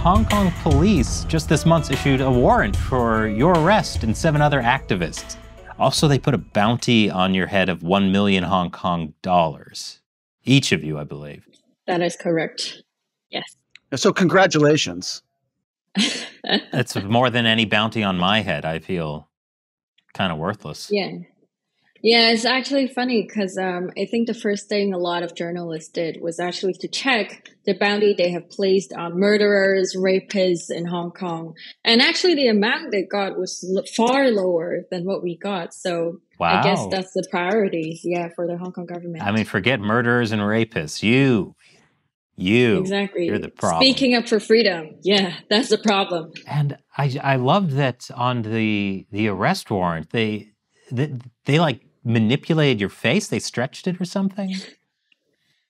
Hong Kong police just this month issued a warrant for your arrest and 7 other activists. Also, they put a bounty on your head of 1 million Hong Kong dollars. Each of you, I believe. That is correct. Yes. So congratulations. It's more than any bounty on my head. I feel kind of worthless. Yeah, it's actually funny because I think the first thing a lot of journalists did was actually to check the bounty they have placed on murderers, rapists in Hong Kong. And actually the amount they got was far lower than what we got. So wow. I guess that's the priority, for the Hong Kong government. I mean, forget murderers and rapists. You. Exactly. You're the problem. Speaking up for freedom. Yeah, that's the problem. And I love that on the arrest warrant, they like manipulated your face. They stretched it or something.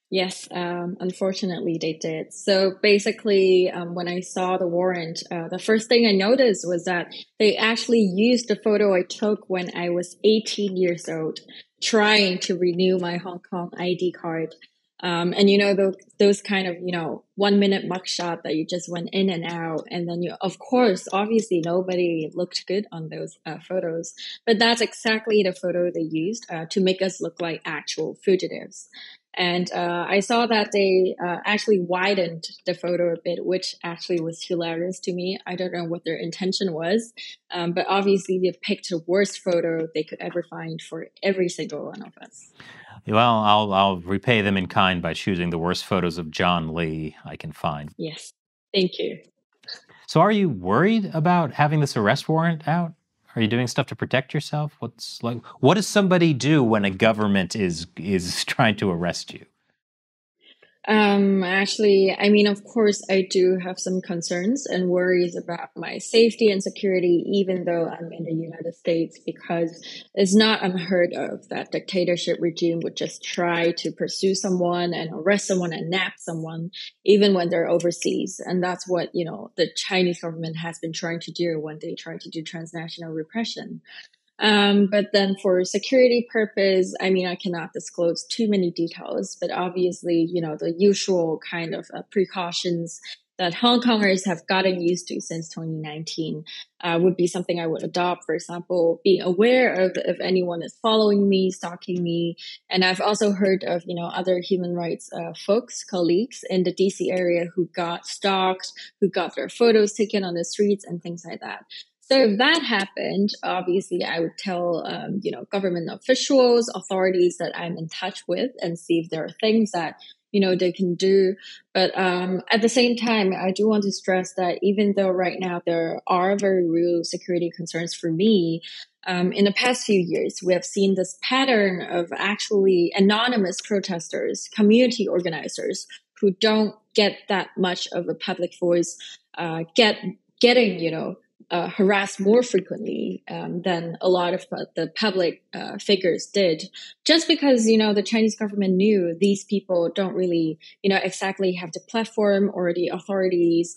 Yes, unfortunately they did. So basically, when I saw the warrant, the first thing I noticed was that they actually used the photo I took when I was 18 years old, trying to renew my Hong Kong ID card. And those kind of 1 minute mugshot that you just went in and out, and then of course, obviously nobody looked good on those photos, but that's exactly the photo they used to make us look like actual fugitives. And I saw that they actually widened the photo a bit, which actually was hilarious to me. I don't know what their intention was, but obviously they picked the worst photo they could ever find for every single one of us. Well, I'll repay them in kind by choosing the worst photos of John Lee I can find. Yes, thank you. So are you worried about having this arrest warrant out? Are you doing stuff to protect yourself? What does somebody do when a government is trying to arrest you? Actually, I mean, of course, I do have some concerns and worries about my safety and security, even though I'm in the United States, because it's not unheard of that dictatorship regime would just try to pursue someone and arrest someone and nab someone, even when they're overseas. And that's what, the Chinese government has been trying to do when they try to do transnational repression. But then for security purpose, I mean, I cannot disclose too many details, but obviously, the usual kind of precautions that Hong Kongers have gotten used to since 2019 would be something I would adopt. For example, being aware of if anyone is following me, stalking me. And I've also heard of, other human rights folks, colleagues in the DC area who got stalked, who got their photos taken on the streets and things like that. So if that happened, obviously I would tell, government officials, authorities that I'm in touch with and see if there are things that, they can do. But at the same time, I do want to stress that even though right now there are very real security concerns for me, in the past few years, we have seen this pattern of actually anonymous protesters, community organizers who don't get that much of a public voice, getting, harassed more frequently than a lot of the public figures did, just because, the Chinese government knew these people don't really, exactly have the platform or the authorities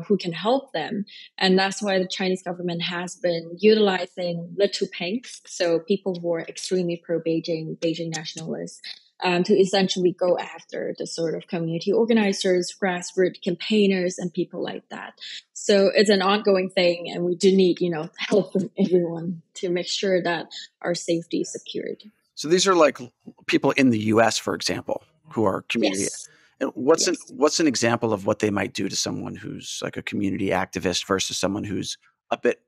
who can help them. And that's why the Chinese government has been utilizing little pinks, so people who are extremely pro-Beijing, Beijing nationalists, to essentially go after the sort of community organizers, grassroots campaigners, and people like that. So it's an ongoing thing, and we do need, help from everyone to make sure that our safety is secured. So these are like people in the U.S., for example, who are community. Yes. And what's an example of what they might do to someone who's like a community activist versus someone who's a bit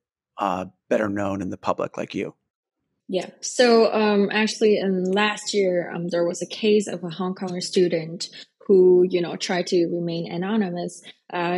better known in the public, like you? Yeah. So actually, in last year, there was a case of a Hong Konger student who, tried to remain anonymous.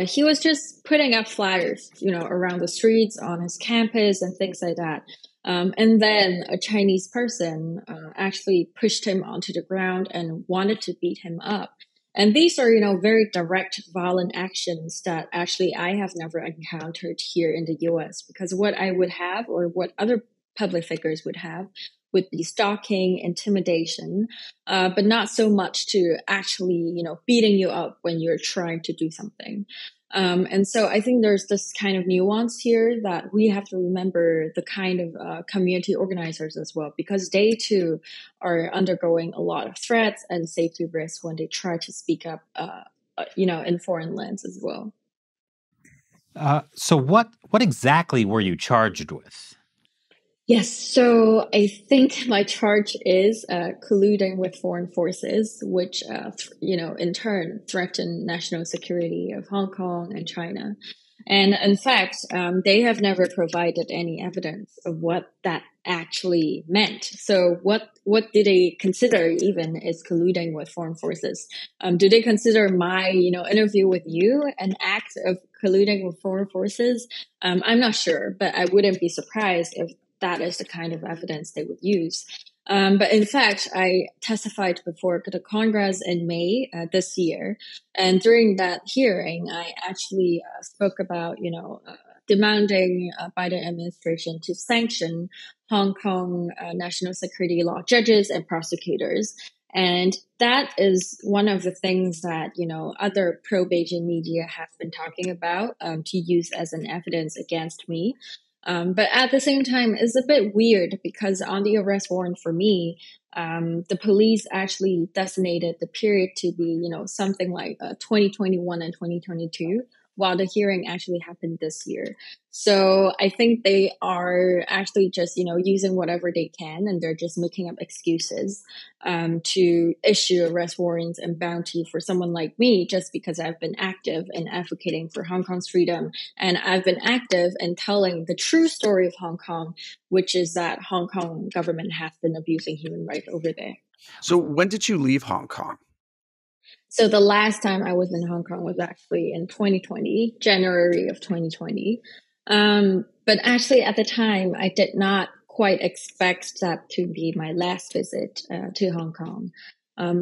He was just putting up flyers, around the streets, on his campus, and things like that. And then a Chinese person actually pushed him onto the ground and wanted to beat him up. And these are, very direct, violent actions that actually I have never encountered here in the U.S. Because what I would have, or what other public figures would have, would be stalking, intimidation, but not so much to actually, beating you up when you're trying to do something. And so I think there's this kind of nuance here that we have to remember the kind of community organizers as well, because they too are undergoing a lot of threats and safety risks when they try to speak up, in foreign lands as well. So what exactly were you charged with? Yes, so I think my charge is colluding with foreign forces, which, in turn threaten national security of Hong Kong and China. And in fact, they have never provided any evidence of what that actually meant. So what do they consider even is colluding with foreign forces? Do they consider my, interview with you an act of colluding with foreign forces? I'm not sure, but I wouldn't be surprised if that is the kind of evidence they would use. But in fact, I testified before the Congress in May this year. And during that hearing, I actually spoke about, demanding Biden administration to sanction Hong Kong national security law judges and prosecutors. And that is one of the things that, other pro-Beijing media have been talking about to use as an evidence against me. But at the same time, it's a bit weird because on the arrest warrant for me, the police actually designated the period to be, something like 2021 and 2022, while the hearing actually happened this year. So I think they are actually just, using whatever they can, and they're just making up excuses to issue arrest warrants and bounty for someone like me, just because I've been active in advocating for Hong Kong's freedom. And I've been active in telling the true story of Hong Kong, which is that Hong Kong government has been abusing human rights over there. So when did you leave Hong Kong? So the last time I was in Hong Kong was actually in 2020, January of 2020. But actually at the time, I did not quite expect that to be my last visit to Hong Kong.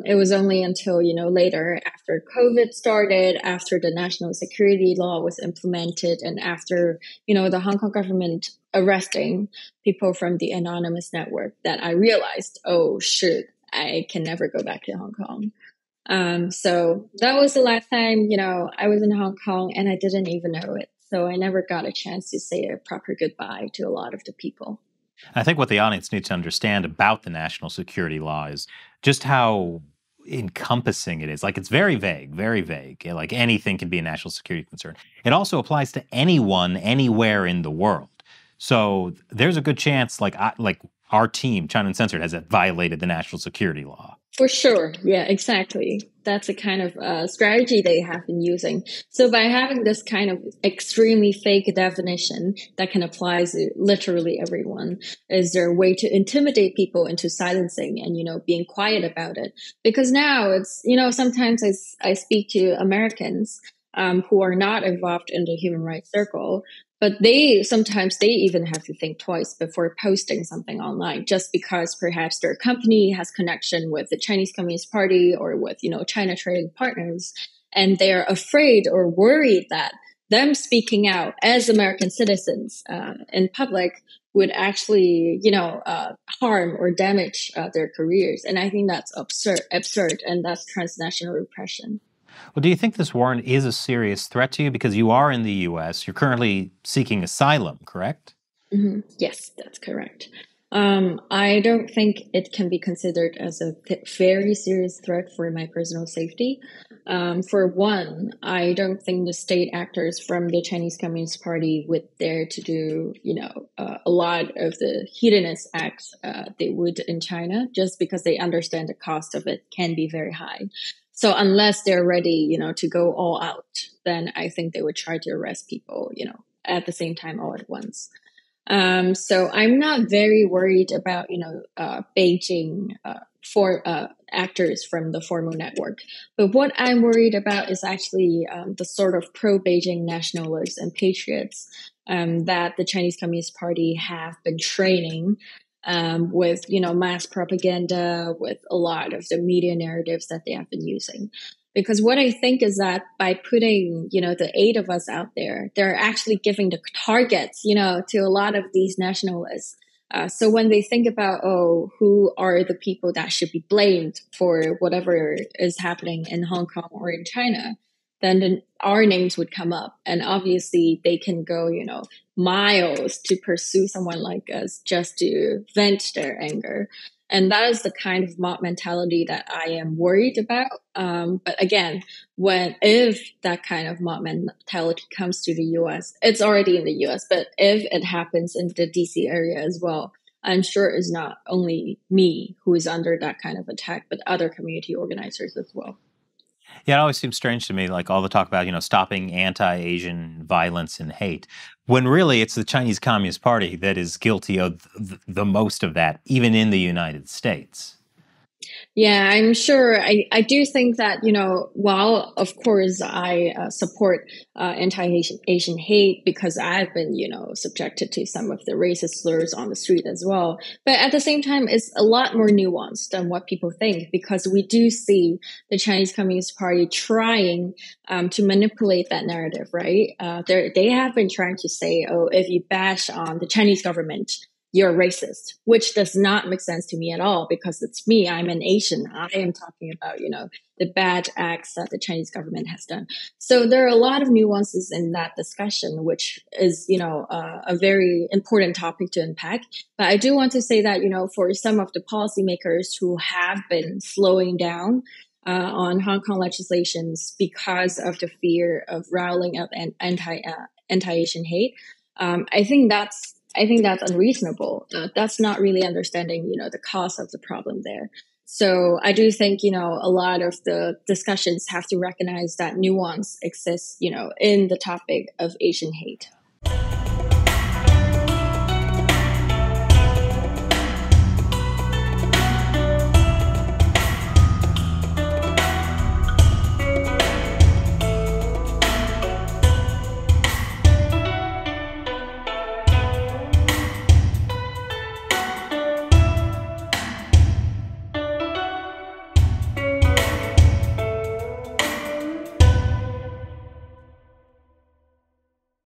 It was only until, later after COVID started, after the national security law was implemented, and after, the Hong Kong government arresting people from the anonymous network that I realized, oh, shoot, I can never go back to Hong Kong. So that was the last time, I was in Hong Kong, and I didn't even know it. So I never got a chance to say a proper goodbye to a lot of the people. I think what the audience needs to understand about the national security law is just how encompassing it is. Like, it's very vague, very vague. Like, anything can be a national security concern. It also applies to anyone, anywhere in the world. So there's a good chance, like our team, China Uncensored, has violated the national security law. For sure. Yeah, exactly. That's a kind of strategy they have been using. So by having this kind of extremely fake definition that can apply to literally everyone, is there a way to intimidate people into silencing and, being quiet about it? Because now it's, sometimes I speak to Americans who are not involved in the human rights circle, but sometimes they even have to think twice before posting something online, just because perhaps their company has connection with the Chinese Communist Party or with, China trading partners. And they're afraid or worried that them speaking out as American citizens in public would actually, harm or damage their careers. And I think that's absurd, and that's transnational repression. Well, do you think this warrant is a serious threat to you? Because you are in the U.S., you're currently seeking asylum, correct? Mm-hmm. Yes, that's correct. I don't think it can be considered as a very serious threat for my personal safety. For one, I don't think the state actors from the Chinese Communist Party would dare to do, a lot of the hedonist acts they would in China, just because they understand the cost of it can be very high. So unless they're ready, to go all out, then I think they would try to arrest people, at the same time all at once. So I'm not very worried about, Beijing for actors from the formal network. But what I'm worried about is actually the sort of pro-Beijing nationalists and patriots that the Chinese Communist Party have been training with, mass propaganda, with a lot of the media narratives that they have been using. Because what I think is that by putting, the 8 of us out there, they're actually giving the targets, to a lot of these nationalists. So when they think about, who are the people that should be blamed for whatever is happening in Hong Kong or in China, then our names would come up. And obviously they can go, miles to pursue someone like us just to vent their anger. And that is the kind of mob mentality that I am worried about. But again, if that kind of mob mentality comes to the US, it's already in the US, but if it happens in the DC area as well, I'm sure it's not only me who is under that kind of attack, but other community organizers as well. Yeah, it always seems strange to me, like all the talk about, stopping anti-Asian violence and hate, when really it's the Chinese Communist Party that is guilty of the most of that, even in the United States. Yeah, I'm sure. I do think that, while of course I support anti-Asian hate because I've been, subjected to some of the racist slurs on the street as well. But at the same time, it's a lot more nuanced than what people think, because we do see the Chinese Communist Party trying to manipulate that narrative, right? They have been trying to say, oh, if you bash on the Chinese government, you're racist, which does not make sense to me at all, because it's me. I'm an Asian. I am talking about, the bad acts that the Chinese government has done. So there are a lot of nuances in that discussion, which is, a very important topic to unpack. But I do want to say that, for some of the policymakers who have been slowing down on Hong Kong legislations because of the fear of riling up anti-Asian hate, I think that's unreasonable. That's not really understanding, the cause of the problem there. So I do think, a lot of the discussions have to recognize that nuance exists, in the topic of Asian hate.